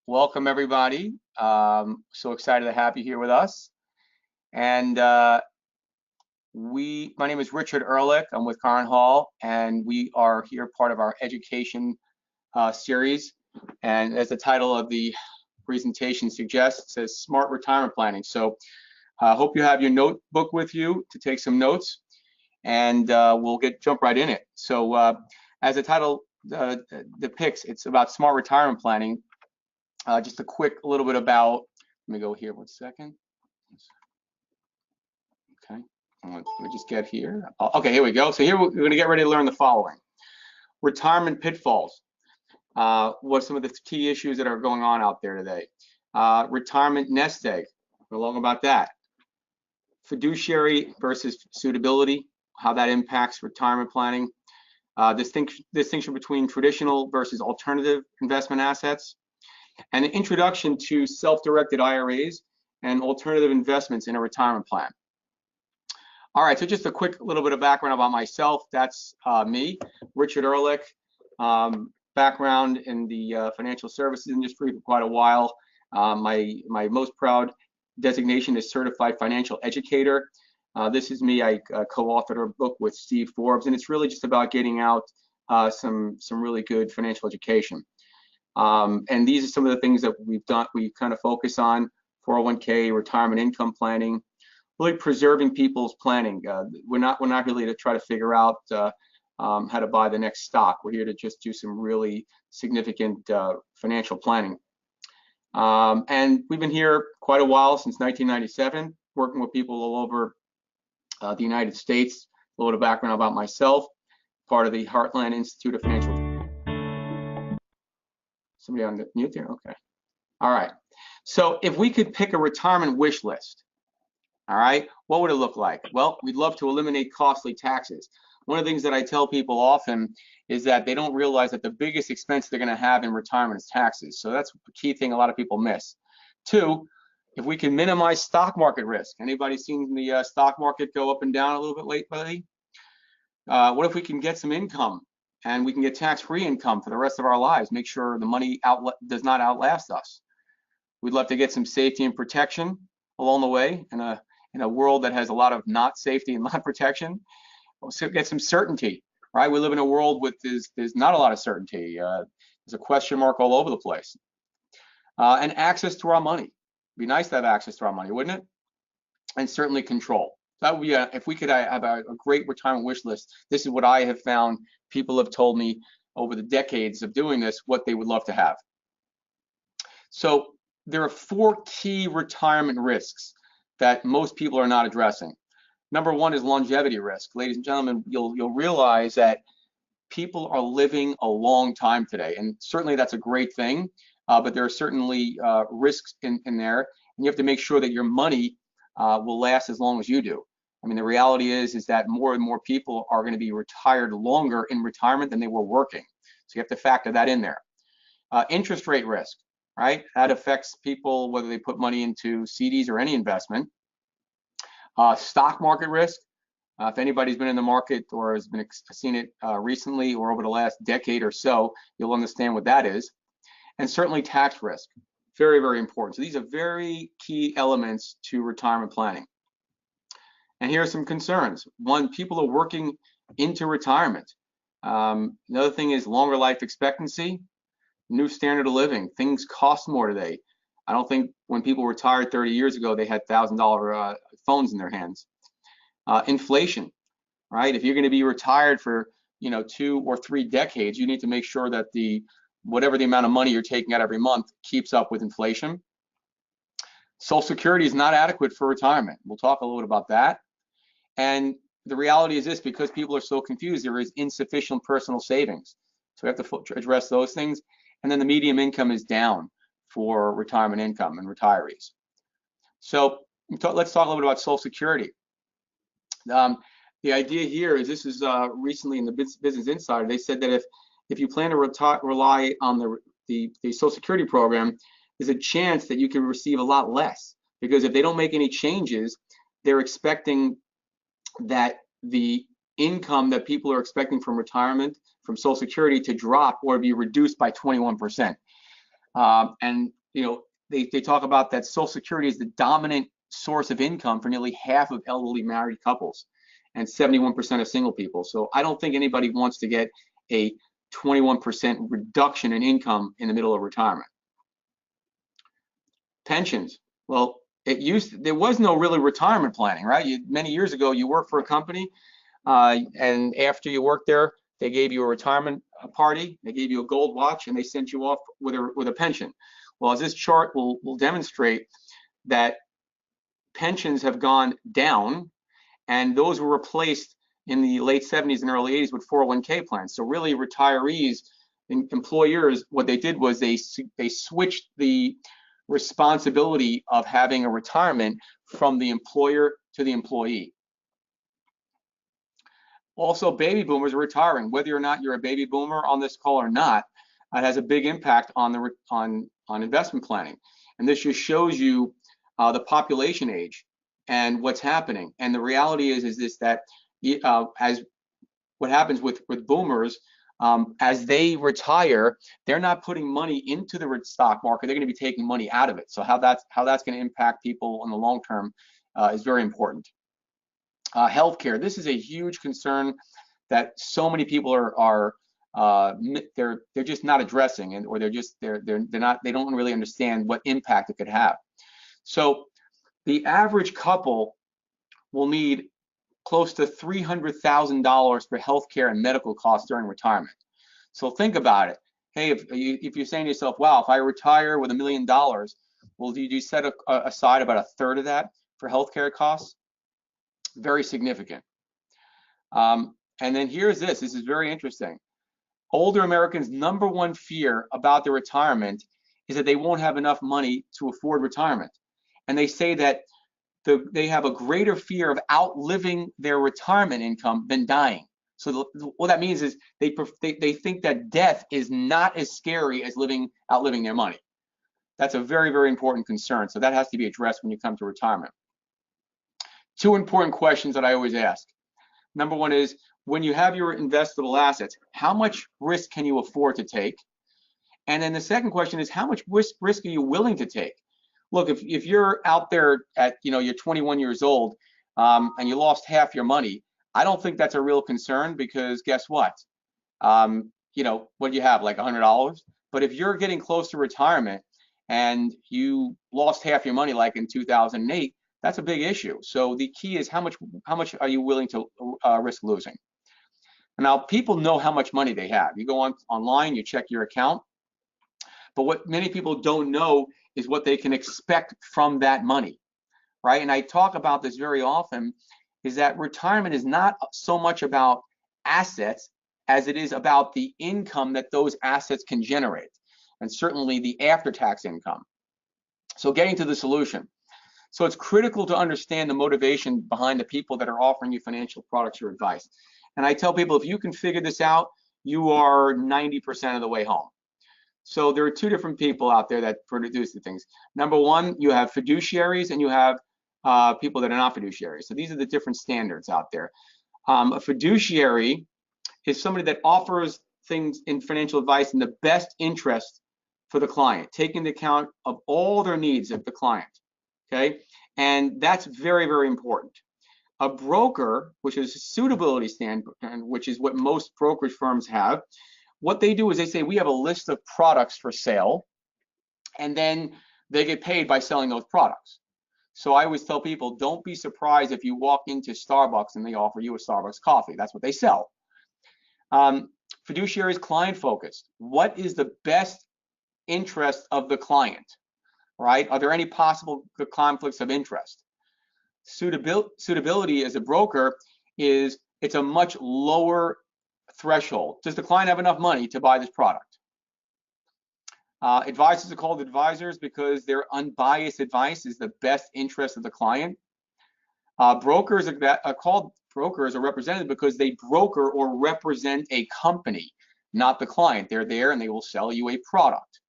Welcome everybody. So excited to have you here with us. And my name is Richard Ehrlich. I'm with Kaaren Hall, and we are here part of our education series. And as the title of the presentation suggests, it says Smart Retirement Planning. So I hope you have your notebook with you to take some notes, and we'll jump right in it. So as the title depicts, it's about smart retirement planning. Just a little bit about, let me go here 1 second. Okay, let me just get here. Okay, here we go. So here we're going to get ready to learn the following. Retirement pitfalls. What are some of the key issues that are going on out there today? Retirement nest egg. We'll learn about that. Fiduciary versus suitability, how that impacts retirement planning. Distinction between traditional versus alternative investment assets. And an introduction to self-directed IRAs and alternative investments in a retirement plan. All right, so just a quick little bit of background about myself. That's me, Richard Ehrlich. Background in the financial services industry for quite a while. My most proud designation is Certified Financial Educator. This is me. I co-authored a book with Steve Forbes, and it's really just about getting out some really good financial education. And these are some of the things that we've done. We kind of focus on 401k, retirement income planning, really preserving people's planning. We're not really to try to figure out how to buy the next stock. We're here to just do some really significant financial planning. And we've been here quite a while, since 1997, working with people all over the United States. A little bit of background about myself, part of the Heartland Institute of Financial. Somebody on the mute there? Okay. All right. So if we could pick a retirement wish list, all right, what would it look like? Well, we'd love to eliminate costly taxes. One of the things that I tell people often is that they don't realize that the biggest expense they're going to have in retirement is taxes. So that's the key thing a lot of people miss. 2, if we can minimize stock market risk. Anybody seen the stock market go up and down a little bit lately? What if we can get some income? And we can get tax-free income for the rest of our lives. Make sure the money does not outlast us. We'd love to get some safety and protection along the way in a world that has a lot of not safety and not protection. Also get some certainty, right? We live in a world with there's not a lot of certainty. There's a question mark all over the place. And access to our money. It'd be nice to have access to our money, wouldn't it? And certainly control. That would be if we could have a great retirement wish list. This is what I have found. People have told me over the decades of doing this what they would love to have. So there are 4 key retirement risks that most people are not addressing. Number 1 is longevity risk. Ladies and gentlemen, you'll realize that people are living a long time today, and certainly that's a great thing. But there are certainly risks in there, and you have to make sure that your money will last as long as you do. I mean, the reality is that more and more people are going to be retired longer in retirement than they were working. So you have to factor that in there. Interest rate risk, right? That affects people whether they put money into CDs or any investment. Stock market risk. If anybody's been in the market or has seen it recently or over the last decade or so, you'll understand what that is. And certainly tax risk. Very, very important. So these are very key elements to retirement planning. And here are some concerns. 1, people are working into retirement. Another thing is longer life expectancy, new standard of living. Things cost more today. I don't think when people retired 30 years ago, they had $1,000 phones in their hands. Inflation, right? If you're going to be retired for 2 or 3 decades, you need to make sure that whatever the amount of money you're taking out every month keeps up with inflation. Social Security is not adequate for retirement. We'll talk a little bit about that. And the reality is this, because people are so confused, there is insufficient personal savings. So we have to address those things. And then the median income is down for retirement income and retirees. So let's talk a little bit about Social Security. The idea here is, this is recently in the Business Insider, they said that if you plan to rely on the Social Security program, there's a chance that you can receive a lot less, because if they don't make any changes, they're expecting that the income that people are expecting from retirement, from Social Security, to drop or be reduced by 21%. And they talk about that Social Security is the dominant source of income for nearly half of elderly married couples and 71% of single people. So I don't think anybody wants to get a 21% reduction in income in the middle of retirement. Pensions. Well, there was no really retirement planning, right? Many years ago, you worked for a company, and after you worked there, they gave you a retirement party, they gave you a gold watch, and they sent you off with a pension. Well, as this chart will demonstrate, that pensions have gone down, and those were replaced in the late 70s and early 80s with 401k plans. So really, retirees and employers, what they did was they switched the responsibility of having a retirement from the employer to the employee. Also, baby boomers are retiring. Whether or not you're a baby boomer on this call or not, it has a big impact on investment planning. And this just shows you the population age and what's happening. And the reality is this, that as what happens with boomers, as they retire, they're not putting money into the stock market. They're going to be taking money out of it. So how that's going to impact people in the long term is very important. Healthcare. This is a huge concern that so many people they're just not addressing, or they don't really understand what impact it could have. So the average couple will need close to $300,000 for healthcare and medical costs during retirement. So think about it. Hey, if you're saying to yourself, wow, if I retire with $1 million, well, do you set aside about a third of that for healthcare costs? Very significant. And then here's this. This is very interesting. Older Americans' number one fear about their retirement is that they won't have enough money to afford retirement. And they say that they have a greater fear of outliving their retirement income than dying. So what that means is they think that death is not as scary as outliving their money. That's a very, very important concern. So that has to be addressed when you come to retirement. Two important questions that I always ask. Number one is, when you have your investable assets, how much risk can you afford to take? And then the second question is, how much risk are you willing to take? Look, if you're out there at, you're 21 years old and you lost half your money, I don't think that's a real concern, because guess what? What do you have, like $100? But if you're getting close to retirement and you lost half your money, like in 2008, that's a big issue. So the key is how much are you willing to risk losing? Now, people know how much money they have. You go online, you check your account. But what many people don't know is what they can expect from that money, right? And I talk about this very often, is that retirement is not so much about assets as it is about the income that those assets can generate, and certainly the after-tax income. So getting to the solution. So it's critical to understand the motivation behind the people that are offering you financial products or advice. And I tell people, if you can figure this out, you are 90% of the way home. So there are two different people out there that produce the things. Number one, you have fiduciaries and you have people that are not fiduciaries. So these are the different standards out there. A fiduciary is somebody that offers things in financial advice in the best interest for the client, taking into account of all their needs of the client, okay? And that's very, very important. A broker, which is a suitability standard, which is what most brokerage firms have, what they do is they say, we have a list of products for sale, and then they get paid by selling those products. So I always tell people, don't be surprised if you walk into Starbucks and they offer you a Starbucks coffee. That's what they sell. Fiduciary is client focused. What is the best interest of the client, right? Are there any possible conflicts of interest? Suitability as a broker is, it's a much lower threshold. Does the client have enough money to buy this product? Advisors are called advisors because their unbiased advice is the best interest of the client. Brokers are called brokers or represented because they broker or represent a company, not the client. They're there and they will sell you a product.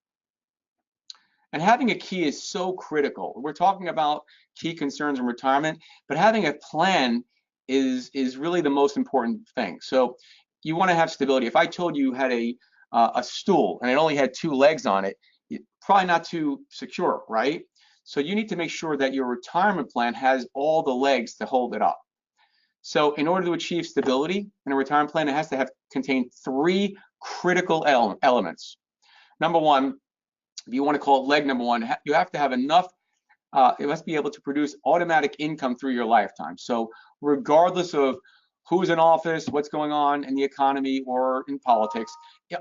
And having a key is so critical. We're talking about key concerns in retirement, but having a plan is really the most important thing. So you want to have stability. If I told you had a stool and it only had two legs on it, probably not too secure, right? So you need to make sure that your retirement plan has all the legs to hold it up. So in order to achieve stability in a retirement plan, it has to contain three critical elements. Number one, if you want to call it leg number one, you have to have enough, it must be able to produce automatic income through your lifetime. So regardless of who's in office, what's going on in the economy or in politics,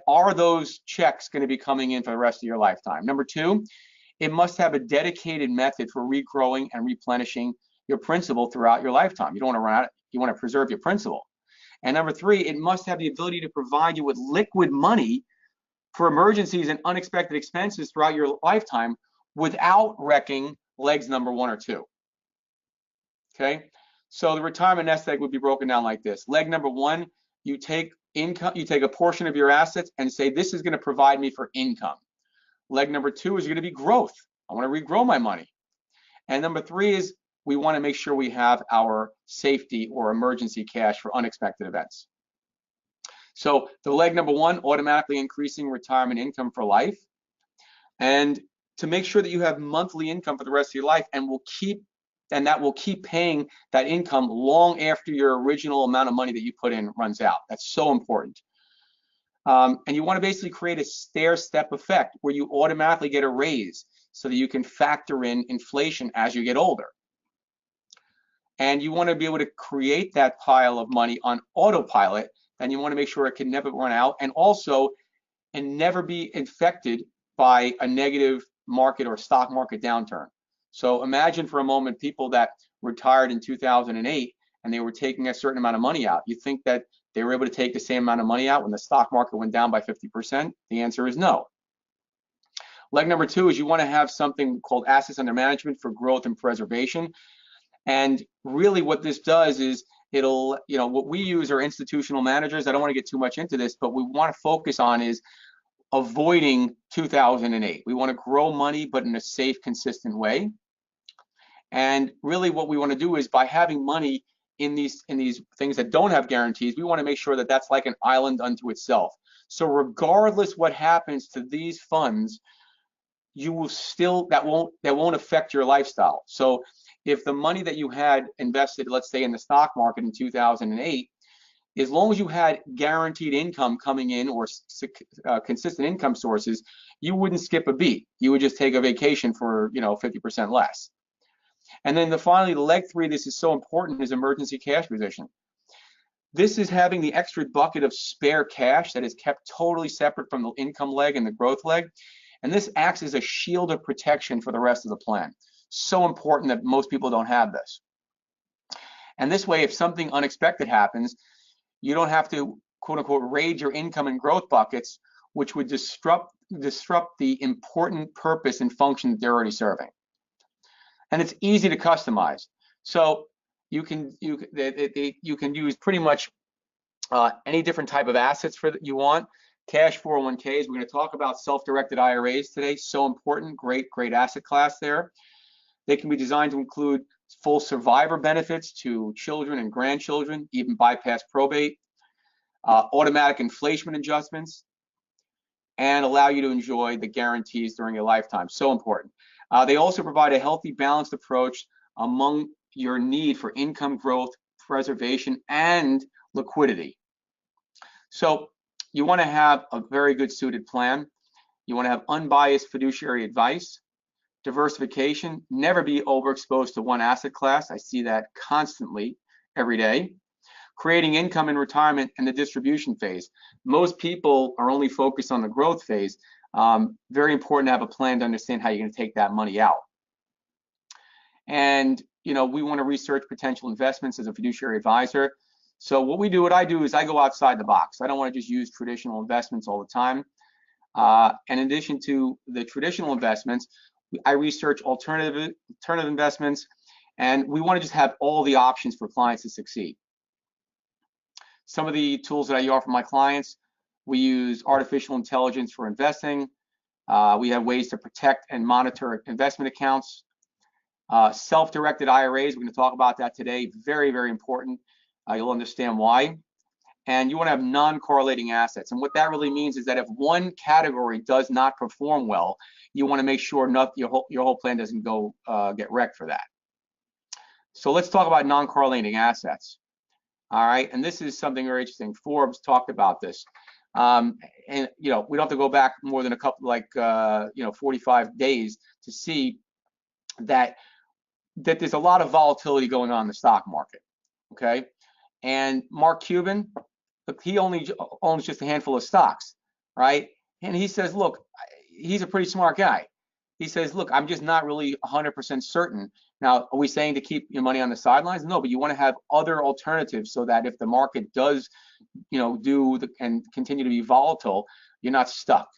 are those checks going to be coming in for the rest of your lifetime? Number two, it must have a dedicated method for regrowing and replenishing your principal throughout your lifetime. You don't want to run out, you want to preserve your principal. And number three, it must have the ability to provide you with liquid money for emergencies and unexpected expenses throughout your lifetime without wrecking legs number one or two. Okay, so the retirement nest egg would be broken down like this. Leg number one, you take income, you take a portion of your assets and say, this is going to provide me for income. Leg number two is going to be growth. I want to regrow my money. And number three is we want to make sure we have our safety or emergency cash for unexpected events. So the leg number one, automatically increasing retirement income for life. And to make sure that you have monthly income for the rest of your life and that will keep paying that income long after your original amount of money that you put in runs out. That's so important. And you want to basically create a stair-step effect where you automatically get a raise so that you can factor in inflation as you get older. And you want to be able to create that pile of money on autopilot, and you want to make sure it can never run out and never be infected by a negative market or stock market downturn. So imagine for a moment people that retired in 2008 and they were taking a certain amount of money out. You think that they were able to take the same amount of money out when the stock market went down by 50%? The answer is no. Leg number two is you want to have something called assets under management for growth and preservation. And really what this does is what we use are institutional managers. I don't want to get too much into this, but we want to focus on is avoiding 2008. We want to grow money, but in a safe, consistent way. And really what we want to do is by having money in these things that don't have guarantees, we want to make sure that that's like an island unto itself. So regardless what happens to these funds, you will still, that won't affect your lifestyle. So if the money that you had invested, let's say in the stock market in 2008, as long as you had guaranteed income coming in or consistent income sources, you wouldn't skip a beat. You would just take a vacation for 50% less. And then finally, the leg three, this is so important, is emergency cash position. This is having the extra bucket of spare cash that is kept totally separate from the income leg and the growth leg. And this acts as a shield of protection for the rest of the plan. So important that most people don't have this. And this way, if something unexpected happens, you don't have to, quote unquote, raid your income and growth buckets, which would disrupt the important purpose and function that they're already serving. And it's easy to customize. So you can use pretty much any different type of assets that you want. Cash 401ks. We're going to talk about self-directed IRAs today. So important, great asset class there. They can be designed to include full survivor benefits to children and grandchildren, even bypass probate, automatic inflation adjustments, and allow you to enjoy the guarantees during your lifetime. So important. They also provide a healthy, balanced approach among your need for income growth, preservation, and liquidity. So you want to have a very good suited plan. You want to have unbiased fiduciary advice. Diversification, never be overexposed to one asset class. I see that constantly every day. Creating income in retirement and the distribution phase. Most people are only focused on the growth phase. Very important to have a plan to understand how you're going to take that money out. And we want to research potential investments as a fiduciary advisor. So what I do is I go outside the box. I don't want to just use traditional investments all the time. And in addition to the traditional investments, I research alternative investments, and we want to just have all the options for clients to succeed. Some of the tools that I offer my clients, we use artificial intelligence for investing. We have ways to protect and monitor investment accounts. Self-directed IRAs, we're going to talk about that today. Very, very important. You'll understand why. and you want to have non-correlating assets. And what that really means is that if one category does not perform well, you want to make sure your whole plan doesn't go get wrecked for that. So let's talk about non-correlating assets. All right, and this is something very interesting. Forbes talked about this. And we don't have to go back more than a couple, 45 days to see that there's a lot of volatility going on in the stock market. Okay, and Mark Cuban, look, he only owns just a handful of stocks, right? And he says, look, he's a pretty smart guy. He says, look, I'm just not really 100% certain. Now, are we saying to keep your money on the sidelines? No, but you want to have other alternatives so that if the market does, and continue to be volatile, you're not stuck.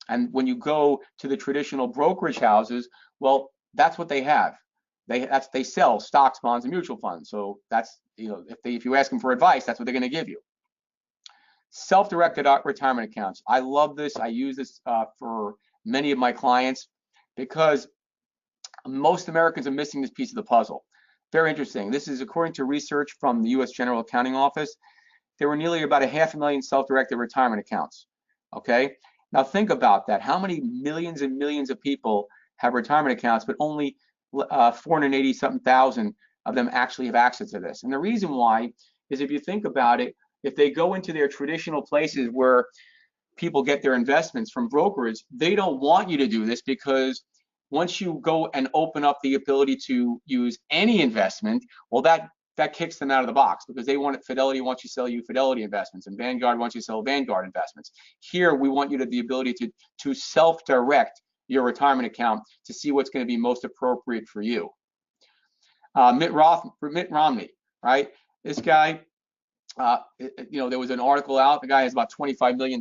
And when you go to the traditional brokerage houses, well, that's what they have. They sell stocks, bonds, and mutual funds. So that's, if you ask them for advice, that's what they're going to give you. Self-directed retirement accounts. I love this. I use this for many of my clients because most Americans are missing this piece of the puzzle. Very interesting. This is according to research from the U.S. General Accounting Office. There were nearly about 500,000 self-directed retirement accounts. Okay. Now think about that. How many millions and millions of people have retirement accounts, but only 480-something thousand of them actually have access to this? And the reason why is, if you think about it, if they go into their traditional places where people get their investments from brokers, they don't want you to do this, because once you go and open up the ability to use any investment, well, that kicks them out of the box, because they want it. Fidelity wants you to sell you Fidelity investments, and Vanguard wants you to sell Vanguard investments. Here, we want you to the ability to self-direct your retirement account to see what's going to be most appropriate for you. Mitt Romney, right? This guy, there was an article out. The guy has about $25 million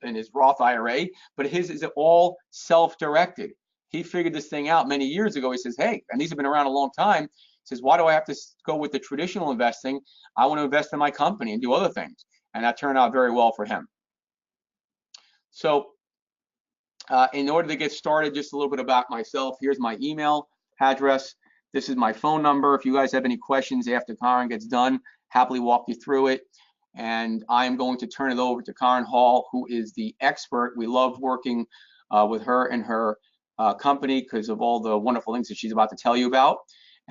in his Roth IRA, but his is all self-directed. He figured this thing out many years ago. He says, hey, and these have been around a long time. He says, why do I have to go with the traditional investing? I want to invest in my company and do other things. And that turned out very well for him. So in order to get started, just a little bit about myself. Here's my email address. This is my phone number. If you guys have any questions after Kaaren gets done, happily walk you through it. And I am going to turn it over to Kaaren Hall, who is the expert. We love working with her and her company because of all the wonderful things that she's about to tell you about.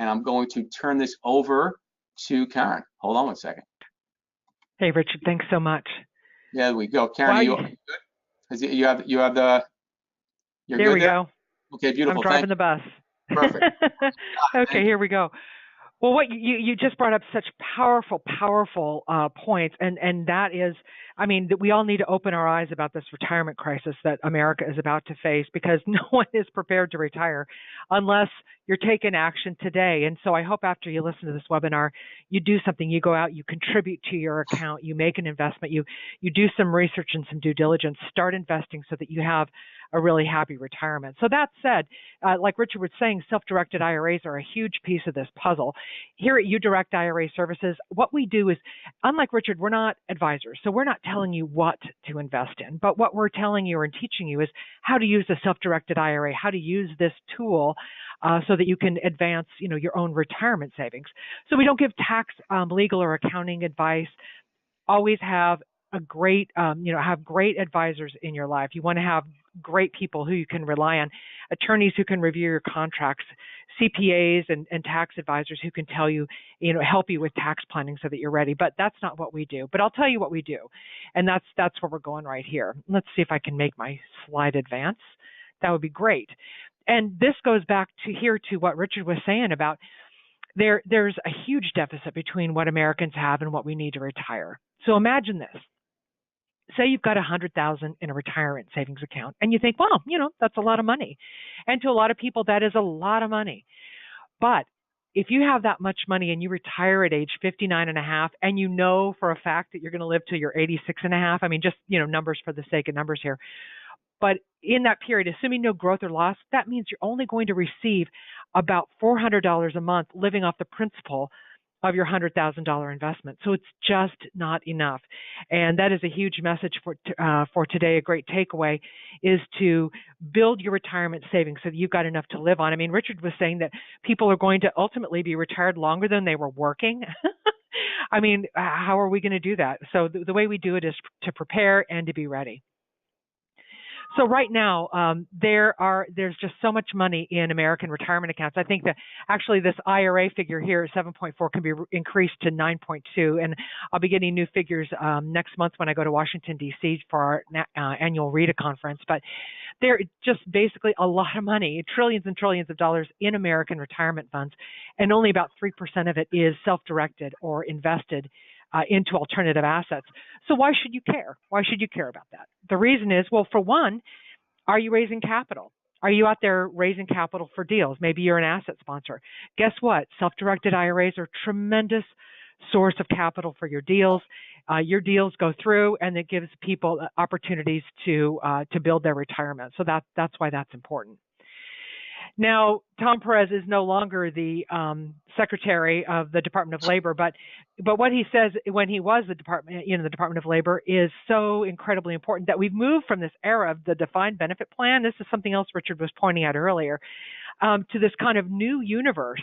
And I'm going to turn this over to Kaaren. Hold on one second. Hey, Richard, thanks so much. There we go. Kaaren, you good? You have the. You're there good we there? go. Okay, beautiful. I'm driving the bus. Perfect. Okay, here we go. Well, what you just brought up such powerful points, and that is, I mean, that we all need to open our eyes about this retirement crisis that America is about to face, because no one is prepared to retire unless you're taking action today. And so I hope after you listen to this webinar, you do something. You go out, you contribute to your account, you make an investment, you do some research and some due diligence, start investing so that you have a really happy retirement. So that said, like Richard was saying, self-directed IRAs are a huge piece of this puzzle. Here at uDirect IRA Services, what we do is, unlike Richard, we're not advisors. So we're not telling you what to invest in, but what we're telling you and teaching you is how to use the self-directed IRA, how to use this tool so that you can advance, your own retirement savings. So we don't give tax, legal, or accounting advice. Always have a great, have great advisors in your life. You want to have great people who you can rely on, attorneys who can review your contracts, CPAs and tax advisors who can tell you, help you with tax planning so that you're ready. But that's not what we do. But I'll tell you what we do. And that's where we're going right here. Let's see if I can make my slide advance. That would be great. And this goes back to what Richard was saying about there's a huge deficit between what Americans have and what we need to retire. So imagine this. Say you've got $100,000 in a retirement savings account, and you think, well, that's a lot of money. And to a lot of people, that is a lot of money. But if you have that much money and you retire at age 59 and a half, and you know for a fact that you're going to live till you're 86 and a half, I mean, just, numbers for the sake of numbers here. But in that period, assuming no growth or loss, that means you're only going to receive about $400 a month living off the principal of your $100,000 investment. So it's just not enough. And that is a huge message for today. A great takeaway is to build your retirement savings so that you've got enough to live on. I mean, Richard was saying that people are going to ultimately be retired longer than they were working. I mean, how are we going to do that? So the way we do it is to prepare and to be ready. So right now, there's just so much money in American retirement accounts. I think that actually this IRA figure here, 7.4, can be increased to 9.2, and I'll be getting new figures next month when I go to Washington, D.C. for our annual RETA conference. But there's just basically a lot of money, trillions and trillions of dollars in American retirement funds, and only about 3% of it is self-directed or invested into alternative assets. So why should you care? Why should you care about that? The reason is, well, for one, are you raising capital? Are you out there raising capital for deals? Maybe you're an asset sponsor. Guess what? Self-directed IRAs are a tremendous source of capital for your deals. Your deals go through, and it gives people opportunities to build their retirement. So that's why that's important. Now, Tom Perez is no longer the Secretary of the Department of Labor, but what he says when he was the Department of Labor is so incredibly important that we've moved from this era of the defined benefit plan. This is something else Richard was pointing out earlier, to this kind of new universe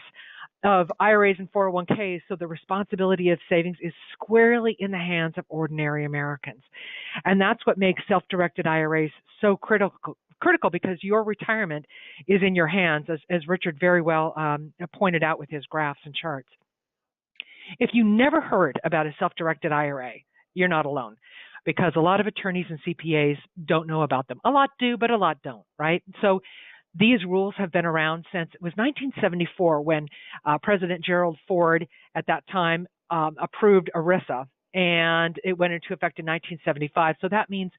of IRAs and 401ks. So the responsibility of savings is squarely in the hands of ordinary Americans, and that's what makes self-directed IRAs so critical because your retirement is in your hands, as Richard very well pointed out with his graphs and charts. If you never heard about a self-directed IRA, you're not alone, because a lot of attorneys and CPAs don't know about them. A lot do, but a lot don't, right? So these rules have been around since it was 1974 when President Gerald Ford at that time approved ERISA, and it went into effect in 1975. So that means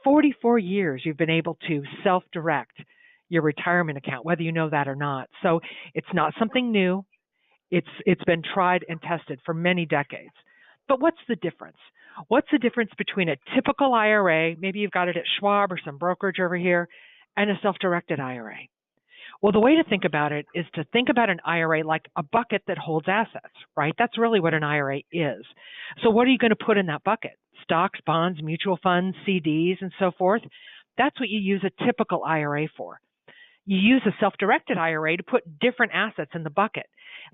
44 years you've been able to self-direct your retirement account, whether you know that or not. So it's not something new. It's been tried and tested for many decades. But what's the difference? What's the difference between a typical IRA, maybe you've got it at Schwab or some brokerage over here, and a self-directed IRA? Well, the way to think about it is to think about an IRA like a bucket that holds assets, right? That's really what an IRA is. So what are you going to put in that bucket? Stocks, bonds, mutual funds, CDs, and so forth. That's what you use a typical IRA for. You use a self-directed IRA to put different assets in the bucket.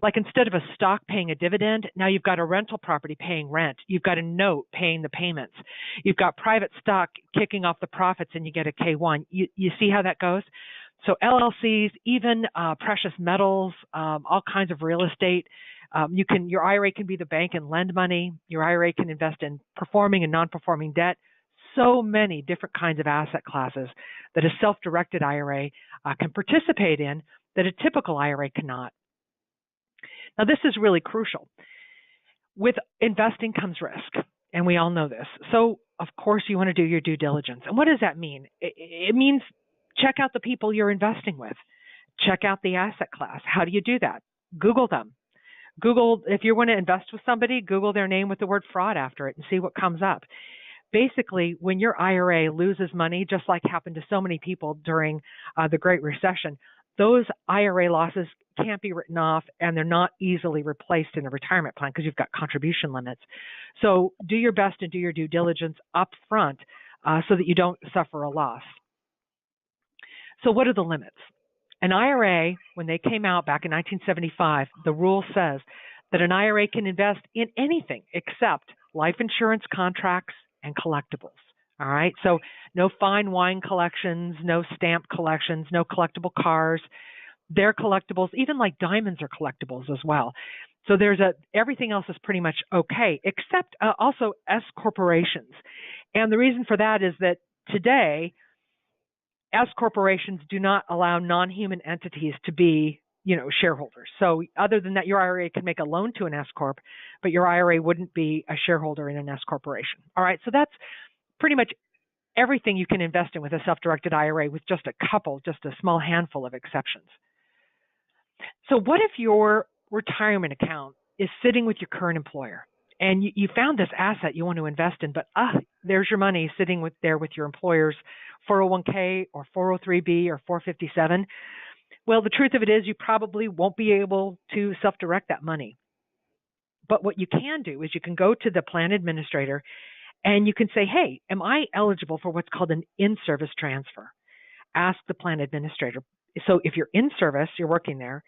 Like instead of a stock paying a dividend, now you've got a rental property paying rent. You've got a note paying the payments. You've got private stock kicking off the profits, and you get a K1. You see how that goes? So LLCs, even precious metals, all kinds of real estate. Your IRA can be the bank and lend money. Your IRA can invest in performing and non-performing debt. So many different kinds of asset classes that a self-directed IRA can participate in that a typical IRA cannot. Now, this is really crucial. With investing comes risk, and we all know this. So, of course, you want to do your due diligence. And what does that mean? It means check out the people you're investing with. Check out the asset class. How do you do that? Google them. Google, if you want to invest with somebody, Google their name with the word fraud after it and see what comes up. Basically, when your IRA loses money, just like happened to so many people during the Great Recession, those IRA losses can't be written off, and they're not easily replaced in a retirement plan because you've got contribution limits. So do your best and do your due diligence up front so that you don't suffer a loss. So what are the limits? An IRA, when they came out back in 1975, the rule says that an IRA can invest in anything except life insurance contracts and collectibles. All right, so no fine wine collections, no stamp collections, no collectible cars. They're collectibles, even like diamonds are collectibles as well. So everything else is pretty much okay, except also S corporations. And the reason for that is that today, S corporations do not allow non-human entities to be, shareholders. So other than that, your IRA can make a loan to an S corp, but your IRA wouldn't be a shareholder in an S corporation. All right, so that's pretty much everything you can invest in with a self-directed IRA, with just a small handful of exceptions. So what if your retirement account is sitting with your current employer and you found this asset you want to invest in, but there's your money sitting with your employer's 401k or 403b or 457? Well, the truth of it is you probably won't be able to self-direct that money. But what you can do is you can go to the plan administrator and you can say, hey, am I eligible for what's called an in-service transfer? Ask the plan administrator. So if you're in service, you're working there,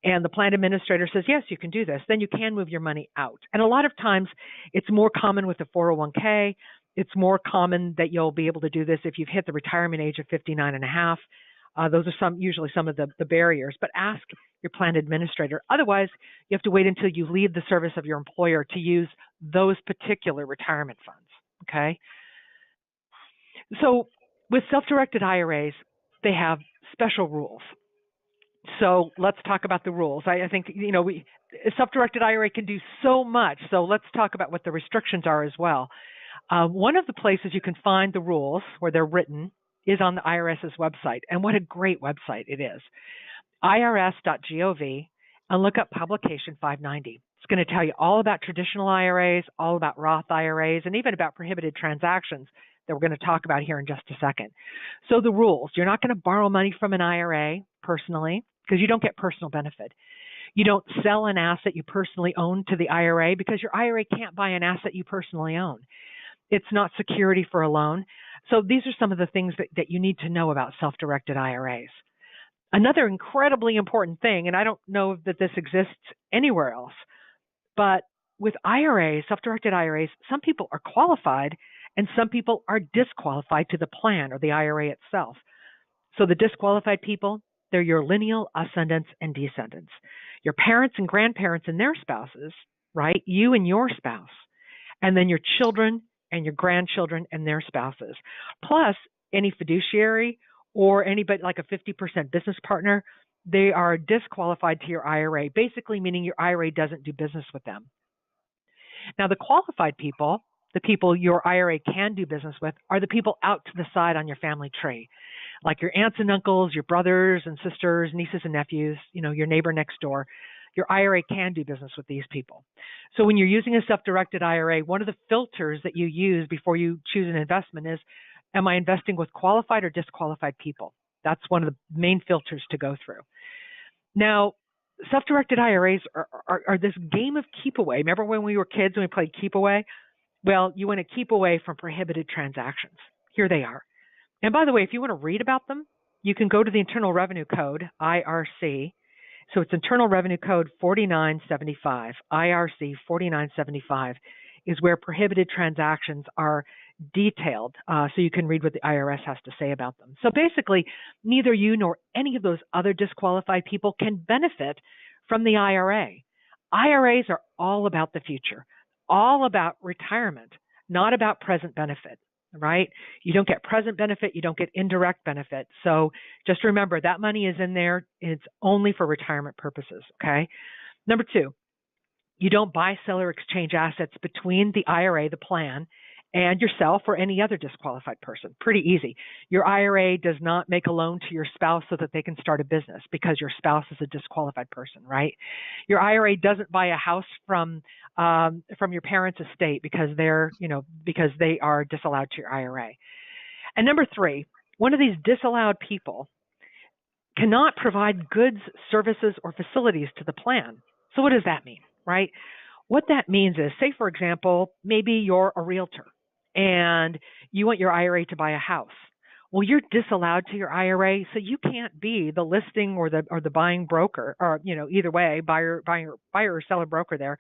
and the plan administrator says, yes, you can do this, then you can move your money out. And a lot of times it's more common with the 401k. It's more common that you'll be able to do this if you've hit the retirement age of 59 and a half. Those are usually some of the barriers, but ask your plan administrator. Otherwise, you have to wait until you leave the service of your employer to use those particular retirement funds, okay? So with self-directed IRAs, they have special rules. So let's talk about the rules. I think, a self-directed IRA can do so much. So let's talk about what the restrictions are as well. One of the places you can find the rules where they're written is on the IRS's website. And what a great website it is. irs.gov, and look up Publication 590. It's going to tell you all about traditional IRAs, all about Roth IRAs, and even about prohibited transactions that we're going to talk about here in just a second. So the rules: you're not going to borrow money from an IRA personally because you don't get personal benefit. You don't sell an asset you personally own to the IRA because your IRA can't buy an asset you personally own. It's not security for a loan. So these are some of the things that you need to know about self-directed IRAs. Another incredibly important thing, and I don't know that this exists anywhere else, but with IRAs, self-directed IRAs, some people are qualified and some people are disqualified to the plan or the IRA itself. So the disqualified people, they're your lineal ascendants and descendants, your parents and grandparents and their spouses, right? You and your spouse, and then your children and your grandchildren and their spouses, plus any fiduciary or anybody like a 50% business partner. They are disqualified to your IRA, basically meaning your IRA doesn't do business with them. Now, the qualified people, the people your IRA can do business with, are the people out to the side on your family tree, like your aunts and uncles, your brothers and sisters, nieces and nephews, your neighbor next door. Your IRA can do business with these people. So when you're using a self-directed IRA, one of the filters that you use before you choose an investment is, am I investing with qualified or disqualified people? That's one of the main filters to go through. Now, self-directed IRAs are this game of keep away. Remember when we were kids and we played keep away? Well, you want to keep away from prohibited transactions. Here they are. And by the way, if you want to read about them, you can go to the Internal Revenue Code, IRC. So it's Internal Revenue Code 4975. IRC 4975 is where prohibited transactions are detailed, so you can read what the IRS has to say about them. So basically, neither you nor any of those other disqualified people can benefit from the IRA. IRAs are all about the future, all about retirement, not about present benefit, right? You don't get present benefit, you don't get indirect benefit. So just remember that money is in there. It's only for retirement purposes, okay? Number two, you don't buy, sell, or exchange assets between the IRA, the plan, and yourself or any other disqualified person. Pretty easy. Your IRA does not make a loan to your spouse so that they can start a business because your spouse is a disqualified person, right? Your IRA doesn't buy a house from your parents' estate because because they are disallowed to your IRA. And number three, one of these disallowed people cannot provide goods, services, or facilities to the plan. So what does that mean, right? What that means is, say, for example, maybe you're a realtor and you want your IRA to buy a house. Well, you're disallowed to your IRA, so you can't be the listing or the buying broker, or either way, buyer or seller broker there,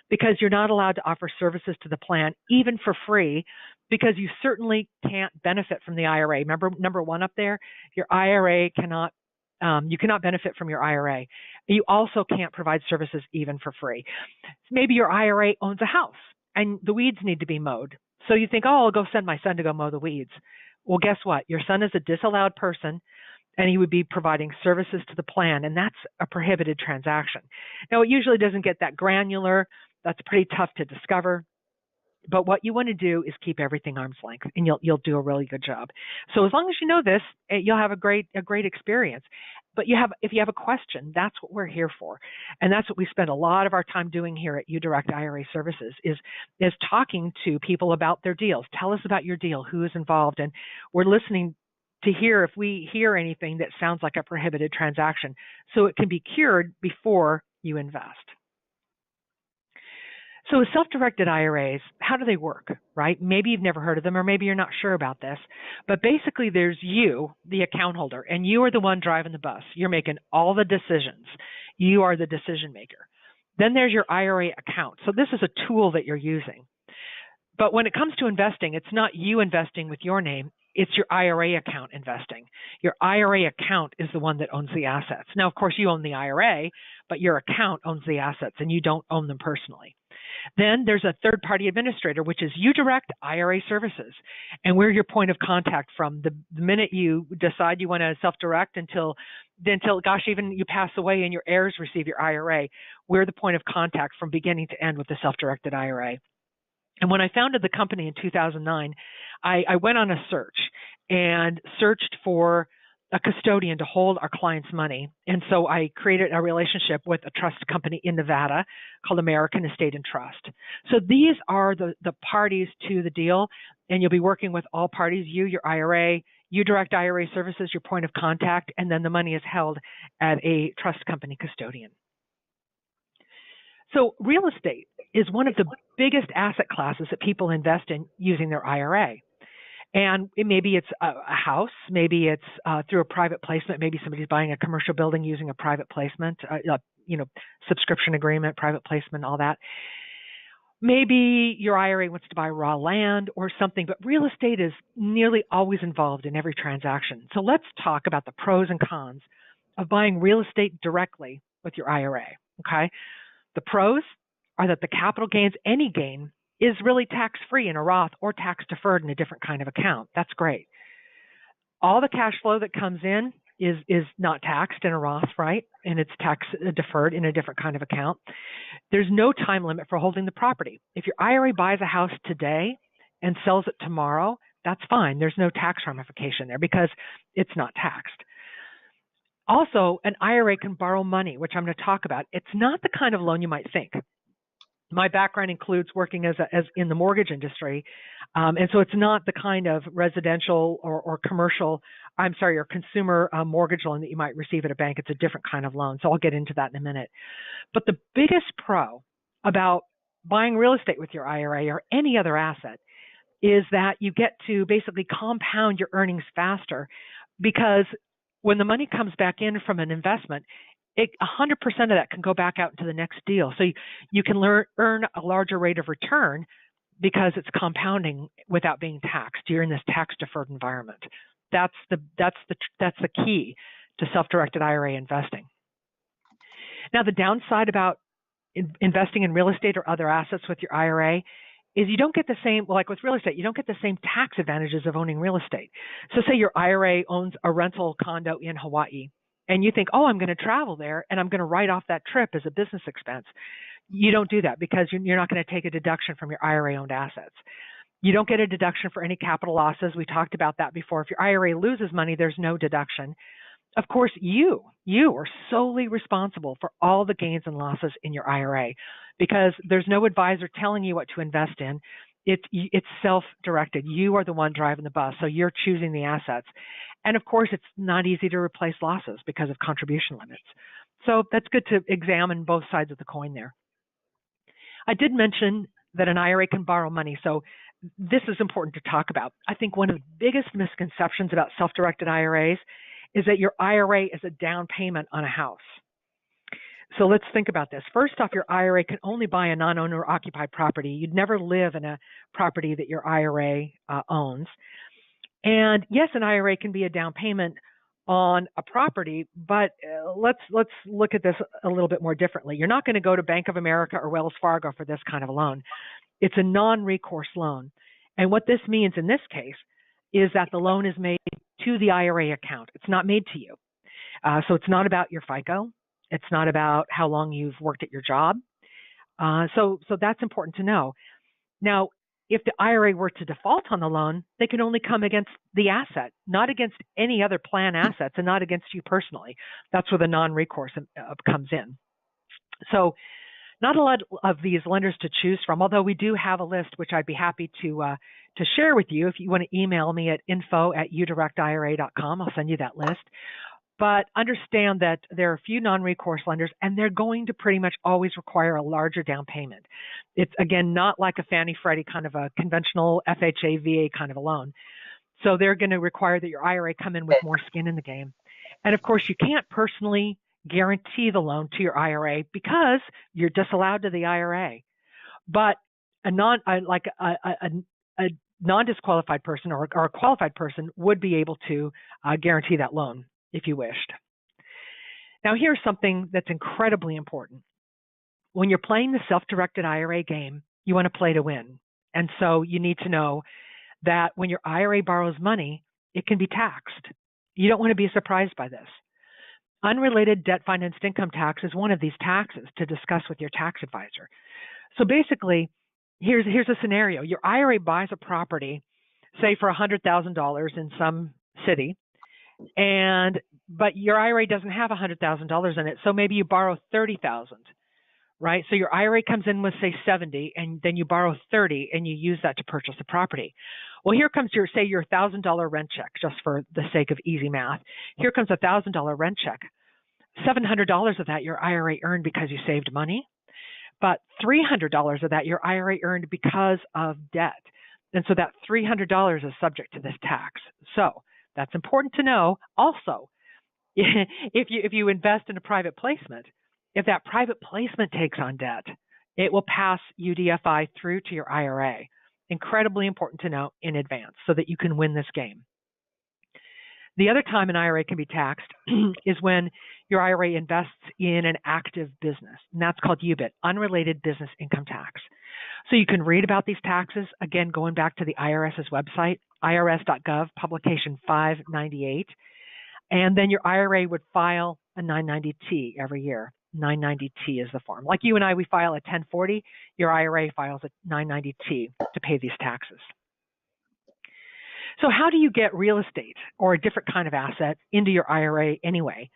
because you're not allowed to offer services to the plan, even for free, because you certainly can't benefit from the IRA. Remember number one up there, your IRA cannot. You cannot benefit from your IRA. You also can't provide services even for free. Maybe your IRA owns a house and the weeds need to be mowed. So you think, I'll go send my son to go mow the weeds. Well, guess what? Your son is a disallowed person and he would be providing services to the plan, and that's a prohibited transaction. Now, it usually doesn't get that granular. That's pretty tough to discover. But what you want to do is keep everything arm's length, and you'll do a really good job. So as long as you know this, you'll have a great experience. But if you have a question, that's what we're here for, and that's what we spend a lot of our time doing here at uDirect IRA Services is talking to people about their deals. Tell us about your deal, who is involved, and we're listening to hear if we hear anything that sounds like a prohibited transaction, so it can be cured before you invest. So self-directed IRAs, how do they work, right? Maybe you've never heard of them, or maybe you're not sure about this, but basically there's you, the account holder, and you are the one driving the bus. You're making all the decisions. You are the decision maker. Then there's your IRA account. So this is a tool that you're using. But when it comes to investing, it's not you investing with your name. It's your IRA account investing. Your IRA account is the one that owns the assets. Now, of course, you own the IRA, but your account owns the assets, and you don't own them personally. Then there's a third-party administrator, which is uDirect IRA Services, and we're your point of contact from the minute you decide you want to self-direct until, gosh, even you pass away and your heirs receive your IRA. We're the point of contact from beginning to end with the self-directed IRA. And when I founded the company in 2009, I went on a search and searched for a custodian to hold our clients' money. And so I created a relationship with a trust company in Nevada called American Estate and Trust. So these are the parties to the deal, and you'll be working with all parties, you, your IRA, uDirect IRA Services, your point of contact, and then the money is held at a trust company custodian. So real estate is one of the biggest asset classes that people invest in using their IRA. And maybe it's a house, maybe it's through a private placement, maybe somebody's buying a commercial building using a private placement, subscription agreement, private placement, all that. Maybe your IRA wants to buy raw land or something, but real estate is nearly always involved in every transaction. So let's talk about the pros and cons of buying real estate directly with your IRA, okay? The pros are that the capital gains, any gain, is really tax-free in a Roth or tax-deferred in a different kind of account. That's great. All the cash flow that comes in is not taxed in a Roth, right? And it's tax-deferred in a different kind of account. There's no time limit for holding the property. If your IRA buys a house today and sells it tomorrow, that's fine. There's no tax ramification there because it's not taxed. Also, an IRA can borrow money, which I'm going to talk about. It's not the kind of loan you might think. My background includes working as in the mortgage industry, and so it's not the kind of residential or consumer mortgage loan that you might receive at a bank. It's a different kind of loan, so I'll get into that in a minute. But the biggest pro about buying real estate with your IRA or any other asset is that you get to basically compound your earnings faster, because when the money comes back in from an investment, 100% of that can go back out into the next deal. So you can earn a larger rate of return because it's compounding without being taxed. You're in this tax-deferred environment. That's the key to self-directed IRA investing. Now, the downside about investing in real estate or other assets with your IRA is you don't get the same, like with real estate, you don't get the same tax advantages of owning real estate. So say your IRA owns a rental condo in Hawaii, and you think, oh, I'm going to travel there and I'm going to write off that trip as a business expense. You don't do that because you're not going to take a deduction from your IRA-owned assets. You don't get a deduction for any capital losses. We talked about that before. If your IRA loses money, there's no deduction. Of course, you are solely responsible for all the gains and losses in your IRA because there's no advisor telling you what to invest in. It's self-directed. You are the one driving the bus, so you're choosing the assets. And of course, it's not easy to replace losses because of contribution limits. So that's good to examine both sides of the coin there. I did mention that an IRA can borrow money, so this is important to talk about. I think one of the biggest misconceptions about self-directed IRAs is that your IRA is a down payment on a house. So let's think about this. First off, your IRA can only buy a non-owner occupied property. You'd never live in a property that your IRA owns. And yes, an IRA can be a down payment on a property, but let's look at this a little bit more differently. You're not going to go to Bank of America or Wells Fargo for this kind of a loan. It's a non-recourse loan. And what this means in this case is that the loan is made to the IRA account. It's not made to you. So it's not about your FICO. It's not about how long you've worked at your job. So that's important to know. Now, if the IRA were to default on the loan, they can only come against the asset, not against any other plan assets and not against you personally. That's where the non-recourse comes in. So not a lot of these lenders to choose from, although we do have a list, which I'd be happy to share with you. If you want to email me at info@udirectira.com, I'll send you that list. But understand that there are a few non-recourse lenders, and they're going to pretty much always require a larger down payment. It's, again, not like a Fannie Freddie kind of a conventional FHA, VA kind of a loan. So they're going to require that your IRA come in with more skin in the game. And of course, you can't personally guarantee the loan to your IRA because you're disallowed to the IRA. But a non-disqualified person or a qualified person would be able to guarantee that loan if you wished. Now, here's something that's incredibly important. When you're playing the self-directed IRA game, you want to play to win. And so you need to know that when your IRA borrows money, it can be taxed. You don't want to be surprised by this. Unrelated debt-financed income tax is one of these taxes to discuss with your tax advisor. So basically, here's a scenario. Your IRA buys a property, say for $100,000 in some city, but your IRA doesn't have $100,000 in it, so maybe you borrow $30,000, right? So your IRA comes in with, say, 70, and then you borrow 30, and you use that to purchase the property. Well, here comes your $1,000 rent check, just for the sake of easy math. Here comes a $1,000 rent check. $700 of that your IRA earned because you saved money, but $300 of that your IRA earned because of debt. And so that $300 is subject to this tax. So that's important to know. Also, if you invest in a private placement, if that private placement takes on debt, it will pass UDFI through to your IRA. Incredibly important to know in advance so that you can win this game. The other time an IRA can be taxed is when your IRA invests in an active business, and that's called UBIT, Unrelated Business Income Tax. So you can read about these taxes, again, going back to the IRS's website, irs.gov, publication 598, and then your IRA would file a 990T every year. 990T is the form. Like you and I, we file a 1040, your IRA files a 990T to pay these taxes. So how do you get real estate or a different kind of asset into your IRA anyway?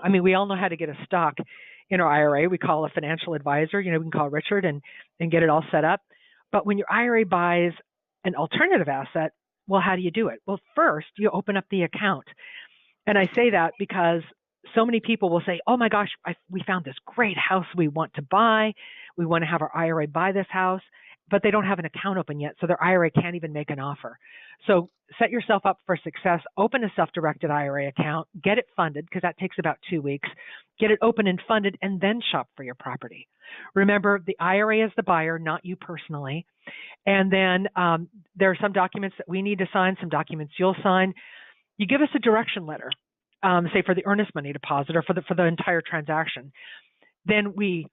I mean, we all know how to get a stock in our IRA. We call a financial advisor, we can call Richard and get it all set up. But when your IRA buys an alternative asset, well, how do you do it? Well, first, you open up the account. And I say that because so many people will say, oh my gosh, we found this great house we want to buy. We want to have our IRA buy this house, but they don't have an account open yet, so their IRA can't even make an offer. So set yourself up for success. Open a self-directed IRA account, get it funded, because that takes about 2 weeks. Get it open and funded, and then shop for your property. Remember, the IRA is the buyer, not you personally. And then there are some documents that we need to sign, some documents you'll sign. You give us a direction letter, say for the earnest money deposit or for the entire transaction. Then we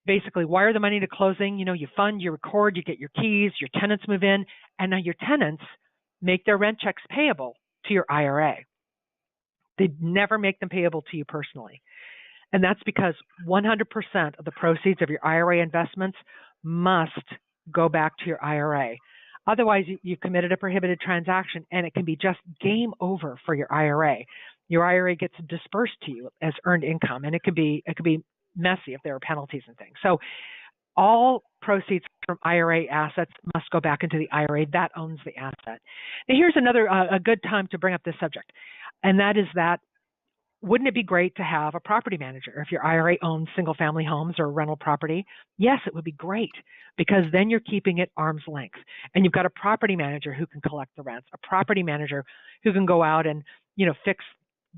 basically wire the money to closing. You fund, you record, you get your keys, your tenants move in, and now your tenants make their rent checks payable to your IRA. They never make them payable to you personally. And that's because 100% of the proceeds of your IRA investments must go back to your IRA. Otherwise, you've committed a prohibited transaction, and it can be just game over for your IRA. Your IRA gets dispersed to you as earned income, and it could be messy if there are penalties and things. So all proceeds from IRA assets must go back into the IRA. That owns the asset. Now, here's another a good time to bring up this subject, and that is that wouldn't it be great to have a property manager if your IRA owns single-family homes or rental property? Yes, it would be great, because then you're keeping it arm's length, and you've got a property manager who can collect the rents, a property manager who can go out and fix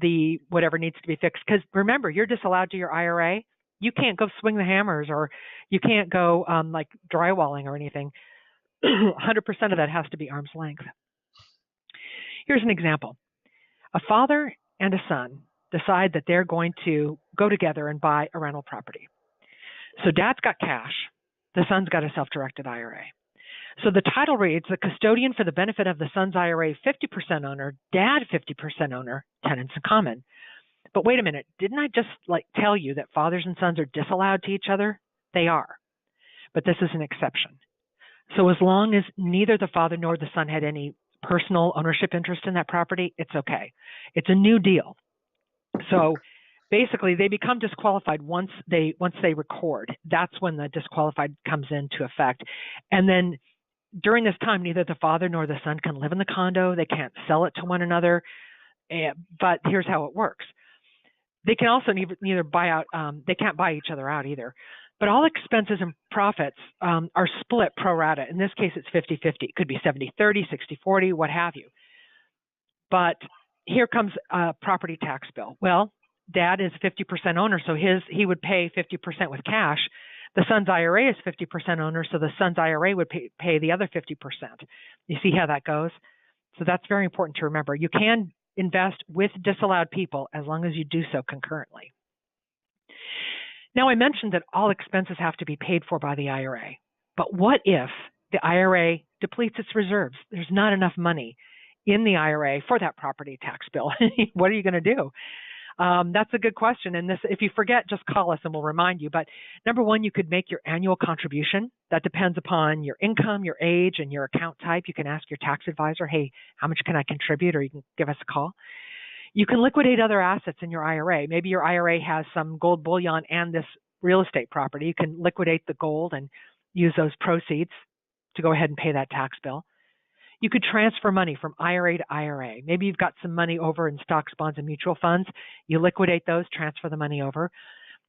the whatever needs to be fixed. Because remember, you're disallowed to your IRA. You can't go swing the hammers, or you can't go like drywalling or anything. 100% of that has to be arm's length. Here's an example. A father and a son decide that they're going to go together and buy a rental property. So dad's got cash. The son's got a self-directed IRA. So the title reads, the custodian for the benefit of the son's IRA, 50% owner, dad 50% owner, tenants in common. But wait a minute, didn't I just tell you that fathers and sons are disallowed to each other? They are. But this is an exception. So as long as neither the father nor the son had any personal ownership interest in that property, it's okay. It's a new deal. So basically, they become disqualified once they record. That's when the disqualified comes into effect. And then during this time, neither the father nor the son can live in the condo. They can't sell it to one another. But here's how it works. They can also neither buy out, they can't buy each other out either. But all expenses and profits are split pro rata. In this case, it's 50-50. It could be 70-30, 60-40, what have you. But here comes a property tax bill. Well, dad is 50% owner, so he would pay 50% with cash. The son's IRA is 50% owner, so the son's IRA would pay the other 50%. You see how that goes? So that's very important to remember. You can invest with disallowed people as long as you do so concurrently. Now, I mentioned that all expenses have to be paid for by the IRA, but what if the IRA depletes its reserves? There's not enough money in the IRA for that property tax bill. What are you going to do? That's a good question. And if you forget, just call us and we'll remind you. But number one, you could make your annual contribution. That depends upon your income, your age, and your account type. You can ask your tax advisor, hey, how much can I contribute? Or you can give us a call. You can liquidate other assets in your IRA. Maybe your IRA has some gold bullion and this real estate property. You can liquidate the gold and use those proceeds to go ahead and pay that tax bill. You could transfer money from IRA to IRA. Maybe you've got some money over in stocks, bonds, and mutual funds. You liquidate those, transfer the money over.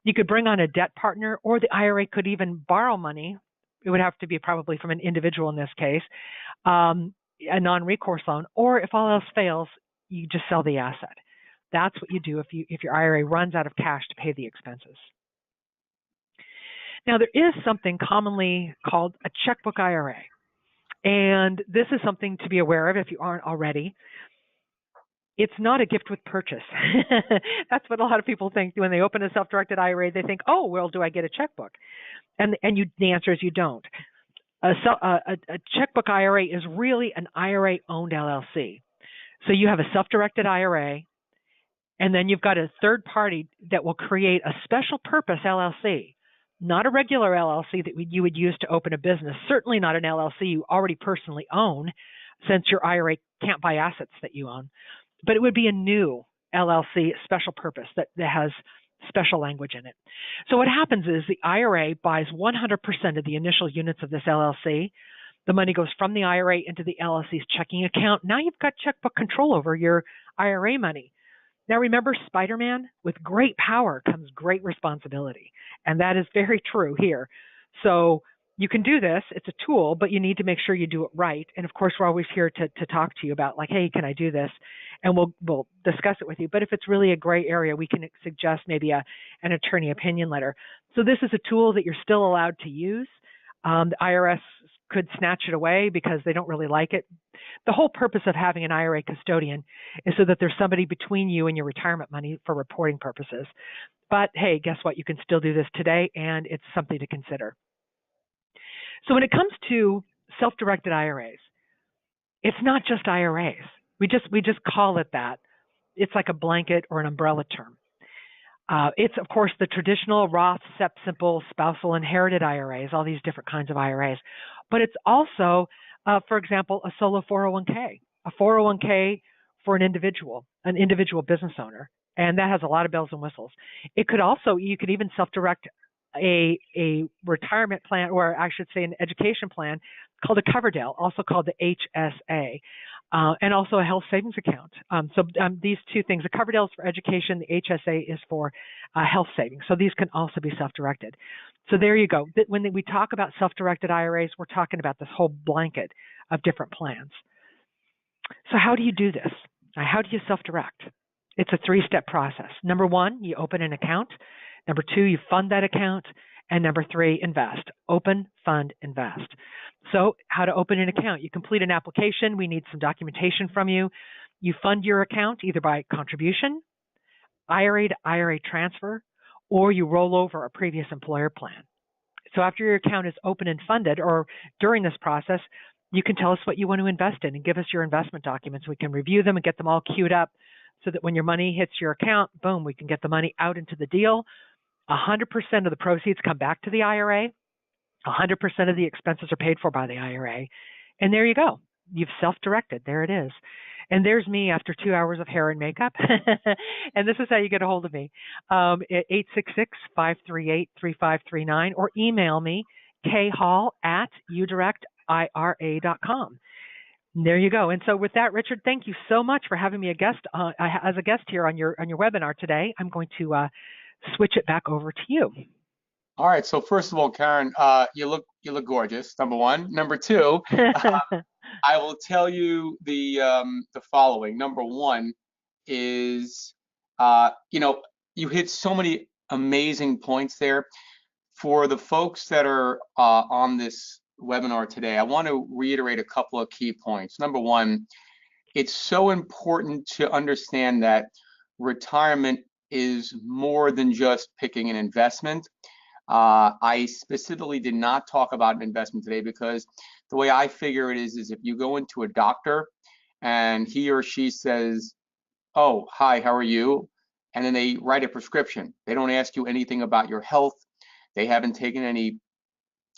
You could bring on a debt partner, or the IRA could even borrow money. It would have to be probably from an individual in this case, a non-recourse loan, or if all else fails, you just sell the asset. That's what you do if your IRA runs out of cash to pay the expenses. Now, there is something commonly called a checkbook IRA. And this is something to be aware of if you aren't already. It's not a gift with purchase. That's what a lot of people think when they open a self-directed IRA. They think, oh, well, do I get a checkbook? And the answer is you don't. A checkbook IRA is really an IRA-owned LLC. So you have a self-directed IRA, and then you've got a third party that will create a special purpose LLC. Not a regular LLC that you would use to open a business, certainly not an LLC you already personally own, since your IRA can't buy assets that you own, but it would be a new LLC, special purpose that has special language in it. So what happens is the IRA buys 100% of the initial units of this LLC. The money goes from the IRA into the LLC's checking account. Now you've got checkbook control over your IRA money. Now remember Spider-Man? With great power comes great responsibility. And that is very true here. So you can do this. It's a tool, but you need to make sure you do it right. And of course, we're always here to talk to you about like, hey, can I do this? And we'll discuss it with you. But if it's really a gray area, we can suggest maybe an attorney opinion letter. So this is a tool that you're still allowed to use. The IRS could snatch it away because they don't really like it. The whole purpose of having an IRA custodian is so that there's somebody between you and your retirement money for reporting purposes. But hey, guess what? You can still do this today, and it's something to consider. So when it comes to self-directed IRAs, it's not just IRAs. We just call it that. It's like a blanket or an umbrella term. It's, of course, the traditional Roth, SEP, simple, spousal, inherited IRAs, all these different kinds of IRAs. But it's also, for example, a solo 401k, a 401k for an individual business owner. And that has a lot of bells and whistles. It could also, you could even self-direct a retirement plan, or I should say an education plan called a Coverdell, also called the HSA, and also a health savings account. So these two things, the Coverdell is for education, the HSA is for health savings. So these can also be self-directed. So there you go. When we talk about self-directed IRAs, we're talking about this whole blanket of different plans. So how do you do this? How do you self-direct? It's a three-step process. Number one, you open an account. Number two, you fund that account. And number three, invest. Open, fund, invest. So how to open an account? You complete an application. We need some documentation from you. You fund your account either by contribution, IRA to IRA transfer, or you roll over a previous employer plan. So after your account is open and funded, or during this process, you can tell us what you want to invest in and give us your investment documents. We can review them and get them all queued up so that when your money hits your account, boom, we can get the money out into the deal. 100% of the proceeds come back to the IRA. 100% of the expenses are paid for by the IRA. And there you go. You've self-directed. There it is. And there's me after 2 hours of hair and makeup. And this is how you get a hold of me. At 866-538-3539, or email me, khall@udirectira.com. There you go. And so with that, Richard, thank you so much for having me as a guest here on your webinar today. I'm going to switch it back over to you. All right. So first of all, Kaaren, you look gorgeous. Number one. Number two, I will tell you the following. Number one is, you hit so many amazing points there. For the folks that are on this webinar today, I want to reiterate a couple of key points. Number one, it's so important to understand that retirement is more than just picking an investment. I specifically did not talk about an investment today because the way I figure it is if you go into a doctor and he or she says, "Oh, hi, how are you?" and then they write a prescription. They don't ask you anything about your health. They haven't taken any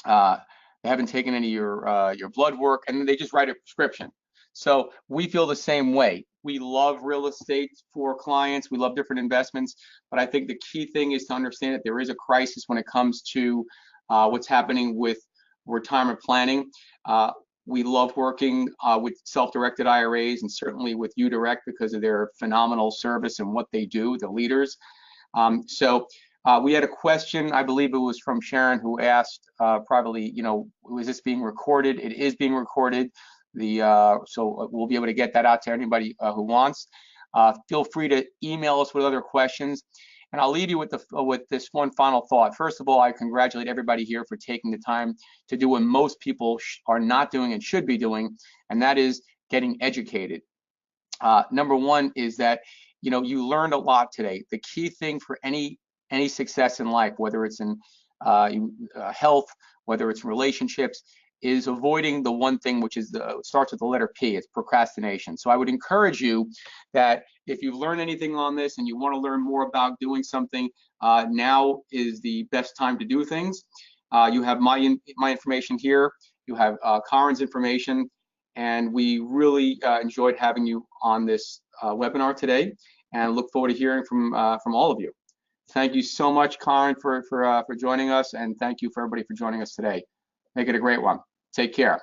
uh, your blood work, and then they just write a prescription. So we feel the same way. We love real estate for clients. We love different investments, but I think the key thing is to understand that there is a crisis when it comes to what's happening with retirement planning. We love working with self-directed IRAs and certainly with uDirect because of their phenomenal service and what they do, the leaders. We had a question, I believe it was from Sharon, who asked probably, was this being recorded? It is being recorded. So we'll be able to get that out to anybody who wants. Feel free to email us with other questions. And I'll leave you with this one final thought. First of all, I congratulate everybody here for taking the time to do what most people are not doing and should be doing, and that is getting educated. Number one is that, you learned a lot today. The key thing for any success in life, whether it's in health, whether it's relationships, is avoiding the one thing which starts with the letter P. It's procrastination. So I would encourage you that if you've learned anything on this and you want to learn more about doing something, now is the best time to do things. You have my information here. You have Karen's information, and we really enjoyed having you on this webinar today, and look forward to hearing from all of you. Thank you so much, Kaaren, for joining us, and thank you for everybody for joining us today. Make it a great one. Take care.